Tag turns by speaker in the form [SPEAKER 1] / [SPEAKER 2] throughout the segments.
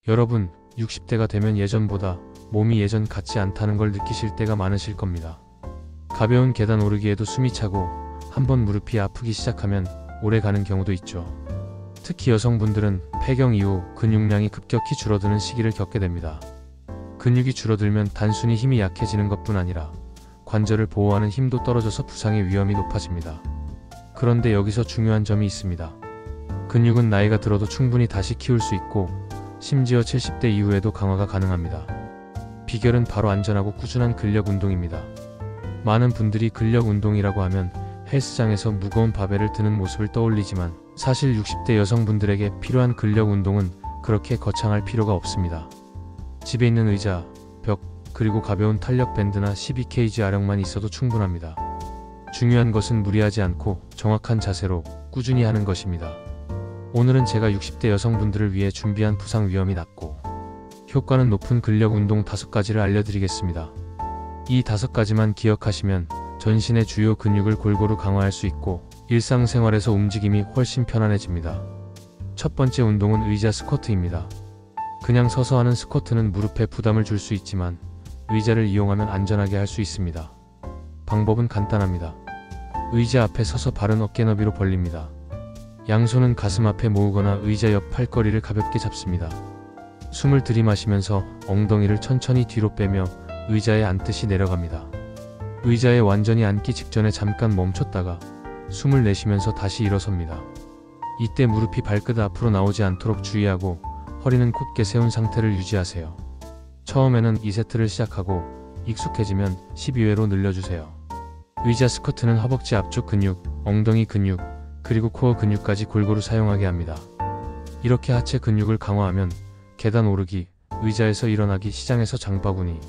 [SPEAKER 1] 여러분, 60대가 되면 예전보다 몸이 예전 같지 않다는 걸 느끼실 때가 많으실 겁니다. 가벼운 계단 오르기에도 숨이 차고 한번 무릎이 아프기 시작하면 오래 가는 경우도 있죠. 특히 여성분들은 폐경 이후 근육량이 급격히 줄어드는 시기를 겪게 됩니다. 근육이 줄어들면 단순히 힘이 약해지는 것뿐 아니라 관절을 보호하는 힘도 떨어져서 부상의 위험이 높아집니다. 그런데 여기서 중요한 점이 있습니다. 근육은 나이가 들어도 충분히 다시 키울 수 있고 심지어 70대 이후에도 강화가 가능합니다. 비결은 바로 안전하고 꾸준한 근력 운동입니다. 많은 분들이 근력 운동이라고 하면 헬스장에서 무거운 바벨을 드는 모습을 떠올리지만 사실 60대 여성분들에게 필요한 근력 운동은 그렇게 거창할 필요가 없습니다. 집에 있는 의자, 벽, 그리고 가벼운 탄력 밴드나 12kg 아령만 있어도 충분합니다. 중요한 것은 무리하지 않고 정확한 자세로 꾸준히 하는 것입니다. 오늘은 제가 60대 여성분들을 위해 준비한 부상 위험이 낮고 효과는 높은 근력 운동 5가지를 알려드리겠습니다. 이 5가지만 기억하시면 전신의 주요 근육을 골고루 강화할 수 있고 일상생활에서 움직임이 훨씬 편안해집니다. 첫 번째 운동은 의자 스쿼트입니다. 그냥 서서 하는 스쿼트는 무릎에 부담을 줄 수 있지만 의자를 이용하면 안전하게 할 수 있습니다. 방법은 간단합니다. 의자 앞에 서서 발은 어깨 너비로 벌립니다. 양손은 가슴 앞에 모으거나 의자 옆 팔걸이를 가볍게 잡습니다. 숨을 들이마시면서 엉덩이를 천천히 뒤로 빼며 의자에 앉듯이 내려갑니다. 의자에 완전히 앉기 직전에 잠깐 멈췄다가 숨을 내쉬면서 다시 일어섭니다. 이때 무릎이 발끝 앞으로 나오지 않도록 주의하고 허리는 곧게 세운 상태를 유지하세요. 처음에는 2세트를 시작하고 익숙해지면 12회로 늘려주세요. 의자 스쿼트는 허벅지 앞쪽 근육, 엉덩이 근육, 그리고 코어 근육까지 골고루 사용하게 합니다. 이렇게 하체 근육을 강화하면 계단 오르기, 의자에서 일어나기, 시장에서 장바구니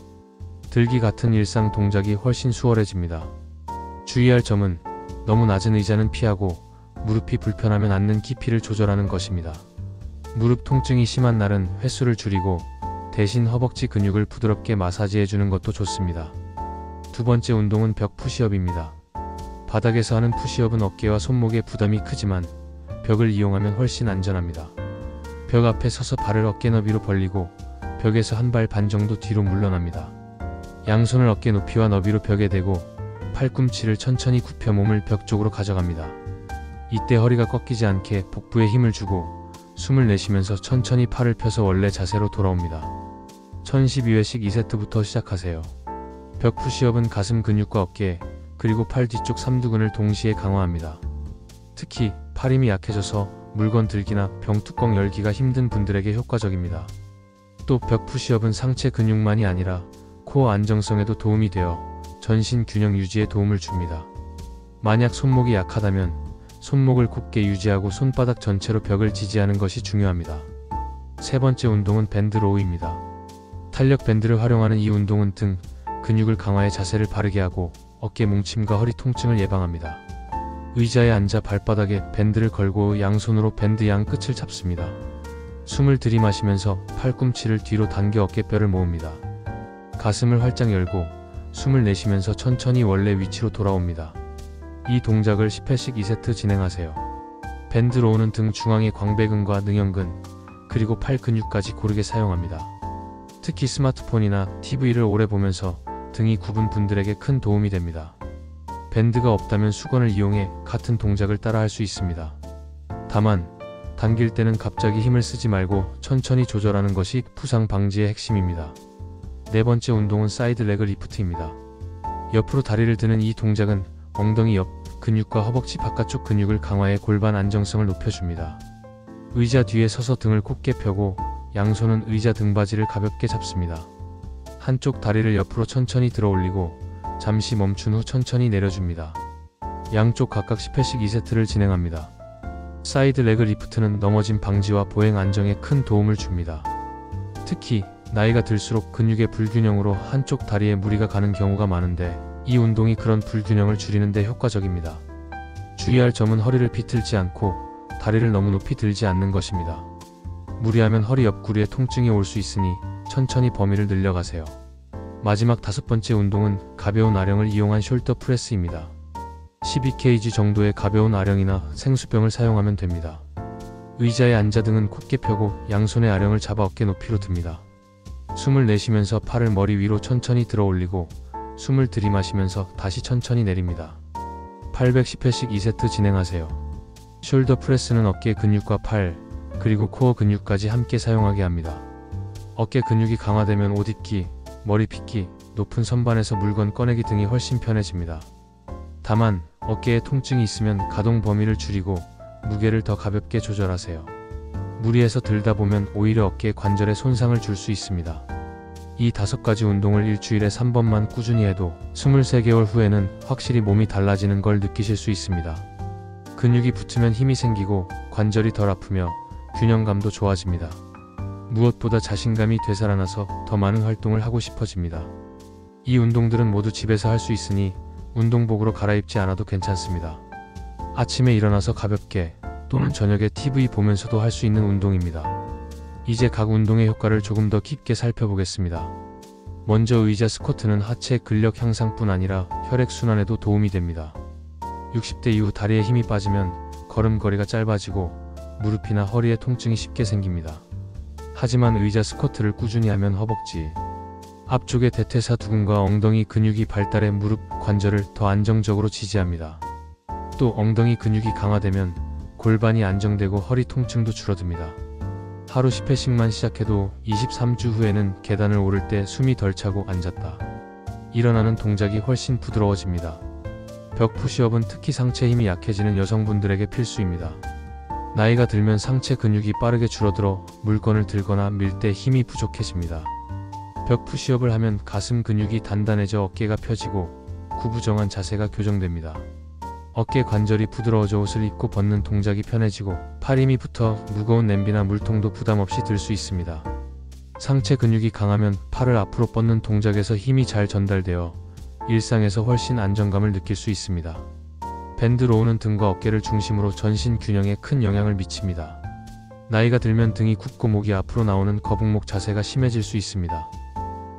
[SPEAKER 1] 들기 같은 일상 동작이 훨씬 수월해집니다. 주의할 점은 너무 낮은 의자는 피하고 무릎이 불편하면 앉는 깊이를 조절하는 것입니다. 무릎 통증이 심한 날은 횟수를 줄이고 대신 허벅지 근육을 부드럽게 마사지해주는 것도 좋습니다. 두 번째 운동은 벽 푸시업입니다. 바닥에서 하는 푸시업은 어깨와 손목에 부담이 크지만 벽을 이용하면 훨씬 안전합니다. 벽 앞에 서서 발을 어깨 너비로 벌리고 벽에서 한 발 반 정도 뒤로 물러납니다. 양손을 어깨 높이와 너비로 벽에 대고 팔꿈치를 천천히 굽혀 몸을 벽 쪽으로 가져갑니다. 이때 허리가 꺾이지 않게 복부에 힘을 주고 숨을 내쉬면서 천천히 팔을 펴서 원래 자세로 돌아옵니다. 1012회씩 2세트부터 시작하세요. 벽 푸시업은 가슴 근육과 어깨, 그리고 팔 뒤쪽 삼두근을 동시에 강화합니다. 특히 팔 힘이 약해져서 물건 들기나 병뚜껑 열기가 힘든 분들에게 효과적입니다. 또 벽 푸시업은 상체 근육만이 아니라 코어 안정성에도 도움이 되어 전신 균형 유지에 도움을 줍니다. 만약 손목이 약하다면 손목을 곧게 유지하고 손바닥 전체로 벽을 지지하는 것이 중요합니다. 세 번째 운동은 밴드 로우입니다. 탄력 밴드를 활용하는 이 운동은 등 근육을 강화해 자세를 바르게 하고 어깨 뭉침과 허리 통증을 예방합니다. 의자에 앉아 발바닥에 밴드를 걸고 양손으로 밴드 양 끝을 잡습니다. 숨을 들이마시면서 팔꿈치를 뒤로 당겨 어깨뼈를 모읍니다. 가슴을 활짝 열고 숨을 내쉬면서 천천히 원래 위치로 돌아옵니다. 이 동작을 10회씩 2세트 진행하세요. 밴드 로우는 등 중앙의 광배근과 능형근, 그리고 팔 근육까지 고르게 사용합니다. 특히 스마트폰이나 TV를 오래 보면서 등이 굽은 분들에게 큰 도움이 됩니다. 밴드가 없다면 수건을 이용해 같은 동작을 따라 할 수 있습니다. 다만 당길 때는 갑자기 힘을 쓰지 말고 천천히 조절하는 것이 부상 방지의 핵심입니다. 네 번째 운동은 사이드 레그 리프트입니다. 옆으로 다리를 드는 이 동작은 엉덩이 옆 근육과 허벅지 바깥쪽 근육을 강화해 골반 안정성을 높여줍니다. 의자 뒤에 서서 등을 곧게 펴고 양손은 의자 등받이를 가볍게 잡습니다. 한쪽 다리를 옆으로 천천히 들어 올리고 잠시 멈춘 후 천천히 내려줍니다. 양쪽 각각 10회씩 2세트를 진행합니다. 사이드 레그 리프트는 넘어짐 방지와 보행 안정에 큰 도움을 줍니다. 특히 나이가 들수록 근육의 불균형으로 한쪽 다리에 무리가 가는 경우가 많은데 이 운동이 그런 불균형을 줄이는 데 효과적입니다. 주의할 점은 허리를 비틀지 않고 다리를 너무 높이 들지 않는 것입니다. 무리하면 허리 옆구리에 통증이 올 수 있으니 천천히 범위를 늘려가세요. 마지막 5번째 운동은 가벼운 아령을 이용한 숄더 프레스입니다. 12kg 정도의 가벼운 아령이나 생수병을 사용하면 됩니다. 의자에 앉아 등은 곧게 펴고 양손에 아령을 잡아 어깨 높이로 듭니다. 숨을 내쉬면서 팔을 머리 위로 천천히 들어 올리고 숨을 들이마시면서 다시 천천히 내립니다. 810회씩 2세트 진행하세요. 숄더 프레스는 어깨 근육과 팔, 그리고 코어 근육까지 함께 사용하게 합니다. 어깨 근육이 강화되면 옷 입기, 머리 빗기, 높은 선반에서 물건 꺼내기 등이 훨씬 편해집니다. 다만 어깨에 통증이 있으면 가동 범위를 줄이고 무게를 더 가볍게 조절하세요. 무리해서 들다 보면 오히려 어깨 관절에 손상을 줄 수 있습니다. 이 5가지 운동을 일주일에 3번만 꾸준히 해도 23개월 후에는 확실히 몸이 달라지는 걸 느끼실 수 있습니다. 근육이 붙으면 힘이 생기고 관절이 덜 아프며 균형감도 좋아집니다. 무엇보다 자신감이 되살아나서 더 많은 활동을 하고 싶어집니다. 이 운동들은 모두 집에서 할 수 있으니 운동복으로 갈아입지 않아도 괜찮습니다. 아침에 일어나서 가볍게 또는 저녁에 TV 보면서도 할 수 있는 운동입니다. 이제 각 운동의 효과를 조금 더 깊게 살펴보겠습니다. 먼저 의자 스쿼트는 하체 근력 향상뿐 아니라 혈액순환에도 도움이 됩니다. 60대 이후 다리에 힘이 빠지면 걸음걸이가 짧아지고 무릎이나 허리에 통증이 쉽게 생깁니다. 하지만 의자 스쿼트를 꾸준히 하면 허벅지, 앞쪽의 대퇴사 두근과 엉덩이 근육이 발달해 무릎 관절을 더 안정적으로 지지합니다. 또 엉덩이 근육이 강화되면 골반이 안정되고 허리 통증도 줄어듭니다. 하루 10회씩만 시작해도 23주 후에는 계단을 오를 때 숨이 덜 차고 앉았다 일어나는 동작이 훨씬 부드러워집니다. 벽 푸시업은 특히 상체 힘이 약해지는 여성분들에게 필수입니다. 나이가 들면 상체 근육이 빠르게 줄어들어 물건을 들거나 밀 때 힘이 부족해집니다. 벽 푸시업을 하면 가슴 근육이 단단해져 어깨가 펴지고 구부정한 자세가 교정됩니다. 어깨 관절이 부드러워져 옷을 입고 벗는 동작이 편해지고 팔 힘이 붙어 무거운 냄비나 물통도 부담 없이 들 수 있습니다. 상체 근육이 강하면 팔을 앞으로 뻗는 동작에서 힘이 잘 전달되어 일상에서 훨씬 안정감을 느낄 수 있습니다. 밴드 로우는 등과 어깨를 중심으로 전신 균형에 큰 영향을 미칩니다. 나이가 들면 등이 굽고 목이 앞으로 나오는 거북목 자세가 심해질 수 있습니다.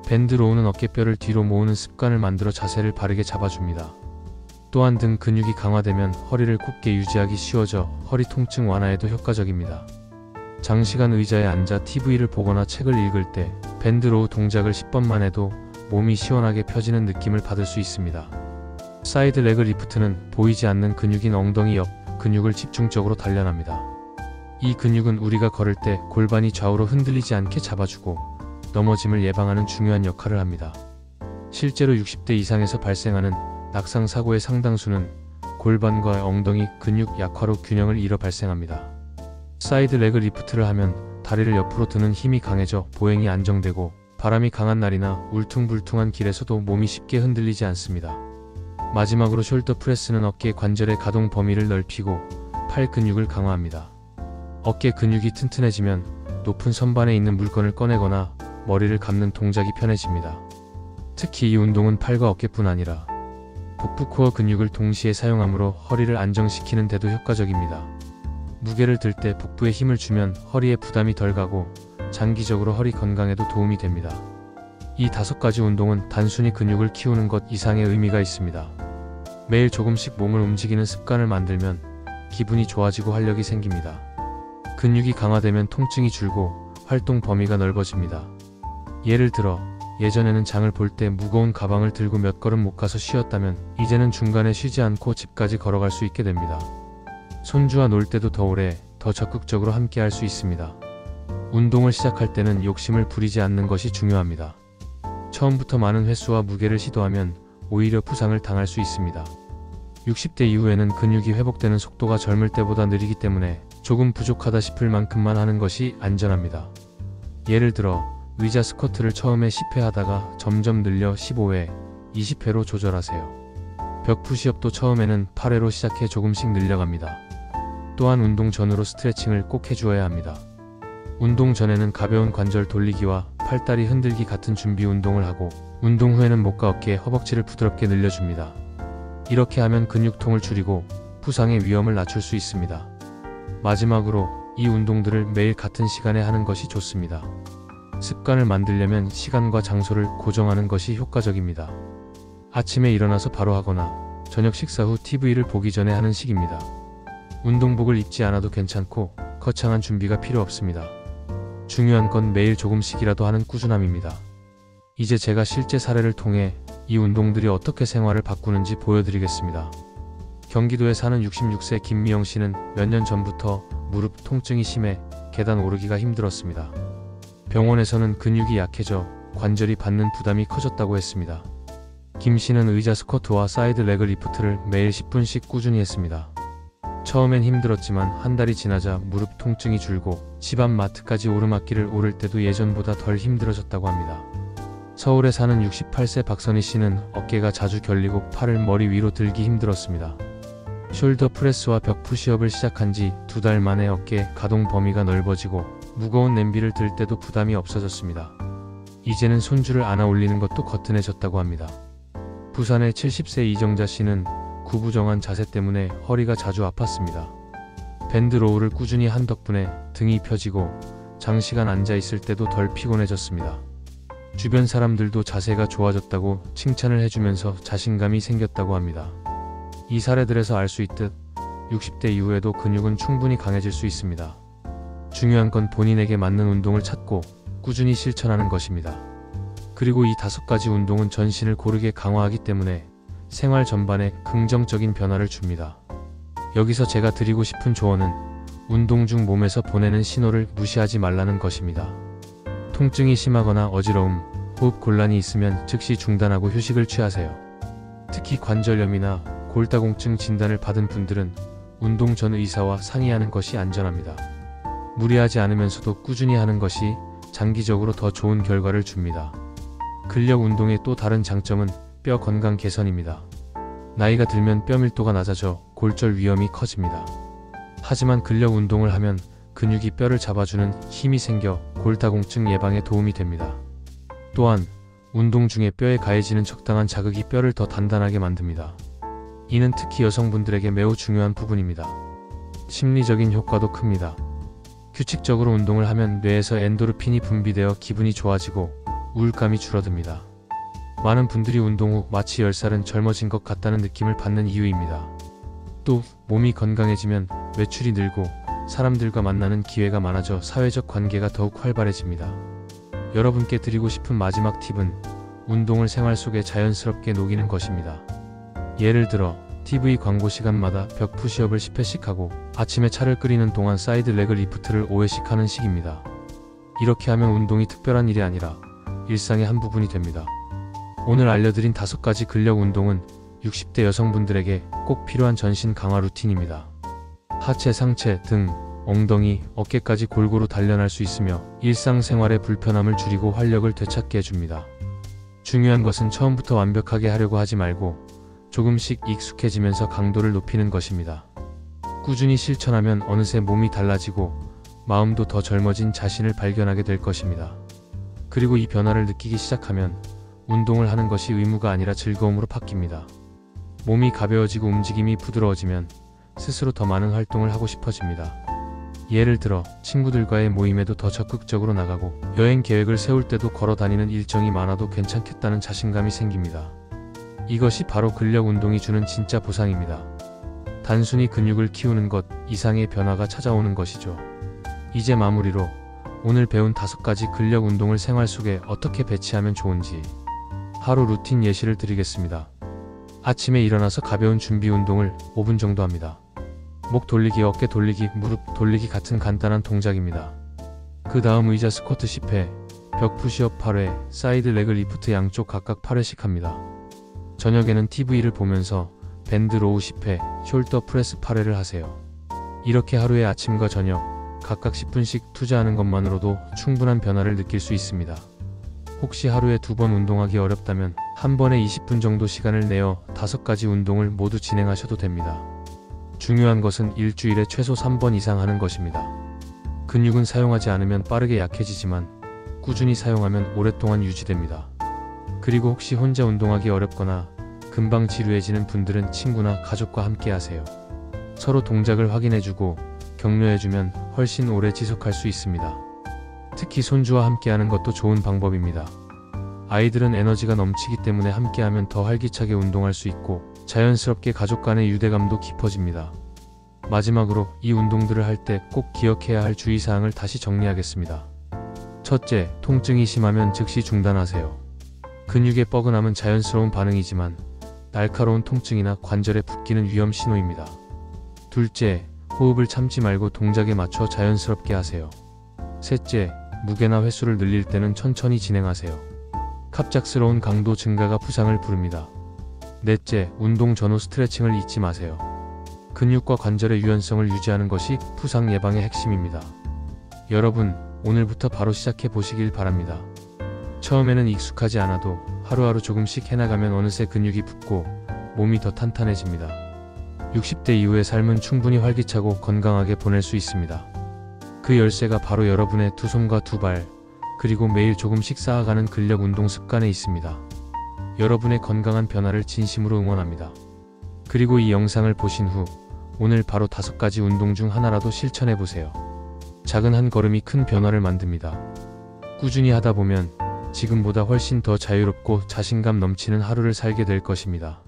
[SPEAKER 1] 밴드 로우는 어깨뼈를 뒤로 모으는 습관을 만들어 자세를 바르게 잡아줍니다. 또한 등 근육이 강화되면 허리를 굽게 유지하기 쉬워져 허리 통증 완화에도 효과적입니다. 장시간 의자에 앉아 TV를 보거나 책을 읽을 때 밴드 로우 동작을 10번만 해도 몸이 시원하게 펴지는 느낌을 받을 수 있습니다. 사이드 레그 리프트는 보이지 않는 근육인 엉덩이 옆 근육을 집중적으로 단련합니다. 이 근육은 우리가 걸을 때 골반이 좌우로 흔들리지 않게 잡아주고 넘어짐을 예방하는 중요한 역할을 합니다. 실제로 60대 이상에서 발생하는 낙상 사고의 상당수는 골반과 엉덩이 근육 약화로 균형을 잃어 발생합니다. 사이드 레그 리프트를 하면 다리를 옆으로 드는 힘이 강해져 보행이 안정되고 바람이 강한 날이나 울퉁불퉁한 길에서도 몸이 쉽게 흔들리지 않습니다. 마지막으로 숄더 프레스는 어깨 관절의 가동 범위를 넓히고 팔 근육을 강화합니다. 어깨 근육이 튼튼해지면 높은 선반에 있는 물건을 꺼내거나 머리를 감는 동작이 편해집니다. 특히 이 운동은 팔과 어깨뿐 아니라 복부 코어 근육을 동시에 사용하므로 허리를 안정시키는 데도 효과적입니다. 무게를 들 때 복부에 힘을 주면 허리에 부담이 덜 가고 장기적으로 허리 건강에도 도움이 됩니다. 이 5가지 운동은 단순히 근육을 키우는 것 이상의 의미가 있습니다. 매일 조금씩 몸을 움직이는 습관을 만들면 기분이 좋아지고 활력이 생깁니다. 근육이 강화되면 통증이 줄고 활동 범위가 넓어집니다. 예를 들어 예전에는 장을 볼 때 무거운 가방을 들고 몇 걸음 못 가서 쉬었다면 이제는 중간에 쉬지 않고 집까지 걸어갈 수 있게 됩니다. 손주와 놀 때도 더 오래, 더 적극적으로 함께 할 수 있습니다. 운동을 시작할 때는 욕심을 부리지 않는 것이 중요합니다. 처음부터 많은 횟수와 무게를 시도하면 오히려 부상을 당할 수 있습니다. 60대 이후에는 근육이 회복되는 속도가 젊을 때보다 느리기 때문에 조금 부족하다 싶을 만큼만 하는 것이 안전합니다. 예를 들어 의자 스쿼트를 처음에 10회 하다가 점점 늘려 15회, 20회로 조절하세요. 벽 푸시업도 처음에는 8회로 시작해 조금씩 늘려갑니다. 또한 운동 전후로 스트레칭을 꼭 해주어야 합니다. 운동 전에는 가벼운 관절 돌리기와 팔다리 흔들기 같은 준비 운동을 하고 운동 후에는 목과 어깨, 허벅지를 부드럽게 늘려줍니다. 이렇게 하면 근육통을 줄이고 부상의 위험을 낮출 수 있습니다. 마지막으로 이 운동들을 매일 같은 시간에 하는 것이 좋습니다. 습관을 만들려면 시간과 장소를 고정하는 것이 효과적입니다. 아침에 일어나서 바로 하거나 저녁 식사 후 TV를 보기 전에 하는 식입니다. 운동복을 입지 않아도 괜찮고 거창한 준비가 필요 없습니다. 중요한 건 매일 조금씩이라도 하는 꾸준함입니다. 이제 제가 실제 사례를 통해 이 운동들이 어떻게 생활을 바꾸는지 보여드리겠습니다. 경기도에 사는 66세 김미영 씨는 몇 년 전부터 무릎 통증이 심해 계단 오르기가 힘들었습니다. 병원에서는 근육이 약해져 관절이 받는 부담이 커졌다고 했습니다. 김 씨는 의자 스쿼트와 사이드 레그 리프트를 매일 10분씩 꾸준히 했습니다. 처음엔 힘들었지만 한 달이 지나자 무릎 통증이 줄고 집 앞 마트까지 오르막길을 오를 때도 예전보다 덜 힘들어졌다고 합니다. 서울에 사는 68세 박선희 씨는 어깨가 자주 결리고 팔을 머리 위로 들기 힘들었습니다. 숄더 프레스와 벽 푸시업을 시작한 지 2달 만에 어깨 가동 범위가 넓어지고 무거운 냄비를 들 때도 부담이 없어졌습니다. 이제는 손줄을 안아 올리는 것도 거뜬해졌다고 합니다. 부산의 70세 이정자 씨는 구부정한 자세 때문에 허리가 자주 아팠습니다. 밴드 로우를 꾸준히 한 덕분에 등이 펴지고 장시간 앉아 있을 때도 덜 피곤해졌습니다. 주변 사람들도 자세가 좋아졌다고 칭찬을 해주면서 자신감이 생겼다고 합니다. 이 사례들에서 알 수 있듯 60대 이후에도 근육은 충분히 강해질 수 있습니다. 중요한 건 본인에게 맞는 운동을 찾고 꾸준히 실천하는 것입니다. 그리고 이 5가지 운동은 전신을 고르게 강화하기 때문에 생활 전반에 긍정적인 변화를 줍니다. 여기서 제가 드리고 싶은 조언은 운동 중 몸에서 보내는 신호를 무시하지 말라는 것입니다. 통증이 심하거나 어지러움, 호흡 곤란이 있으면 즉시 중단하고 휴식을 취하세요. 특히 관절염이나 골다공증 진단을 받은 분들은 운동 전 의사와 상의하는 것이 안전합니다. 무리하지 않으면서도 꾸준히 하는 것이 장기적으로 더 좋은 결과를 줍니다. 근력 운동의 또 다른 장점은 뼈 건강 개선입니다. 나이가 들면 뼈 밀도가 낮아져 골절 위험이 커집니다. 하지만 근력 운동을 하면 근육이 뼈를 잡아주는 힘이 생겨 골다공증 예방에 도움이 됩니다. 또한 운동 중에 뼈에 가해지는 적당한 자극이 뼈를 더 단단하게 만듭니다. 이는 특히 여성분들에게 매우 중요한 부분입니다. 심리적인 효과도 큽니다. 규칙적으로 운동을 하면 뇌에서 엔도르핀이 분비되어 기분이 좋아지고 우울감이 줄어듭니다. 많은 분들이 운동 후 마치 10살은 젊어진 것 같다는 느낌을 받는 이유입니다. 또 몸이 건강해지면 외출이 늘고 사람들과 만나는 기회가 많아져 사회적 관계가 더욱 활발해집니다. 여러분께 드리고 싶은 마지막 팁은 운동을 생활 속에 자연스럽게 녹이는 것입니다. 예를 들어 TV 광고 시간마다 벽 푸시업을 10회씩 하고 아침에 차를 끓이는 동안 사이드 레그 리프트를 5회씩 하는 식입니다. 이렇게 하면 운동이 특별한 일이 아니라 일상의 한 부분이 됩니다. 오늘 알려드린 5가지 근력 운동은 60대 여성분들에게 꼭 필요한 전신 강화 루틴입니다. 하체, 상체, 등, 엉덩이, 어깨까지 골고루 단련할 수 있으며 일상생활의 불편함을 줄이고 활력을 되찾게 해줍니다. 중요한 것은 처음부터 완벽하게 하려고 하지 말고 조금씩 익숙해지면서 강도를 높이는 것입니다. 꾸준히 실천하면 어느새 몸이 달라지고 마음도 더 젊어진 자신을 발견하게 될 것입니다. 그리고 이 변화를 느끼기 시작하면 운동을 하는 것이 의무가 아니라 즐거움으로 바뀝니다. 몸이 가벼워지고 움직임이 부드러워지면 스스로 더 많은 활동을 하고 싶어집니다. 예를 들어 친구들과의 모임에도 더 적극적으로 나가고 여행 계획을 세울 때도 걸어 다니는 일정이 많아도 괜찮겠다는 자신감이 생깁니다. 이것이 바로 근력 운동이 주는 진짜 보상입니다. 단순히 근육을 키우는 것 이상의 변화가 찾아오는 것이죠. 이제 마무리로 오늘 배운 5가지 근력 운동을 생활 속에 어떻게 배치하면 좋은지 하루 루틴 예시를 드리겠습니다. 아침에 일어나서 가벼운 준비 운동을 5분 정도 합니다. 목 돌리기, 어깨 돌리기, 무릎 돌리기 같은 간단한 동작입니다. 그 다음 의자 스쿼트 10회, 벽 푸시업 8회, 사이드 레그 리프트 양쪽 각각 8회씩 합니다. 저녁에는 TV를 보면서 밴드 로우 10회, 숄더 프레스 8회를 하세요. 이렇게 하루에 아침과 저녁 각각 10분씩 투자하는 것만으로도 충분한 변화를 느낄 수 있습니다. 혹시 하루에 2번 운동하기 어렵다면 한 번에 20분 정도 시간을 내어 5가지 운동을 모두 진행하셔도 됩니다. 중요한 것은 일주일에 최소 3번 이상 하는 것입니다. 근육은 사용하지 않으면 빠르게 약해지지만 꾸준히 사용하면 오랫동안 유지됩니다. 그리고 혹시 혼자 운동하기 어렵거나 금방 지루해지는 분들은 친구나 가족과 함께 하세요. 서로 동작을 확인해주고 격려해주면 훨씬 오래 지속할 수 있습니다. 특히 손주와 함께하는 것도 좋은 방법입니다. 아이들은 에너지가 넘치기 때문에 함께하면 더 활기차게 운동할 수 있고 자연스럽게 가족 간의 유대감도 깊어집니다. 마지막으로 이 운동들을 할 때 꼭 기억해야 할 주의사항을 다시 정리하겠습니다. 첫째, 통증이 심하면 즉시 중단하세요. 근육의 뻐근함은 자연스러운 반응이지만 날카로운 통증이나 관절에 붓기는 위험 신호입니다. 둘째, 호흡을 참지 말고 동작에 맞춰 자연스럽게 하세요. 셋째, 무게나 횟수를 늘릴 때는 천천히 진행하세요. 갑작스러운 강도 증가가 부상을 부릅니다. 넷째, 운동 전후 스트레칭을 잊지 마세요. 근육과 관절의 유연성을 유지하는 것이 부상 예방의 핵심입니다. 여러분, 오늘부터 바로 시작해 보시길 바랍니다. 처음에는 익숙하지 않아도 하루하루 조금씩 해나가면 어느새 근육이 붙고 몸이 더 탄탄해집니다. 60대 이후의 삶은 충분히 활기차고 건강하게 보낼 수 있습니다. 그 열쇠가 바로 여러분의 두 손과 두 발, 그리고 매일 조금씩 쌓아가는 근력 운동 습관에 있습니다. 여러분의 건강한 변화를 진심으로 응원합니다. 그리고 이 영상을 보신 후 오늘 바로 5가지 운동 중 하나라도 실천해 보세요. 작은 한 걸음이 큰 변화를 만듭니다. 꾸준히 하다 보면 지금보다 훨씬 더 자유롭고 자신감 넘치는 하루를 살게 될 것입니다.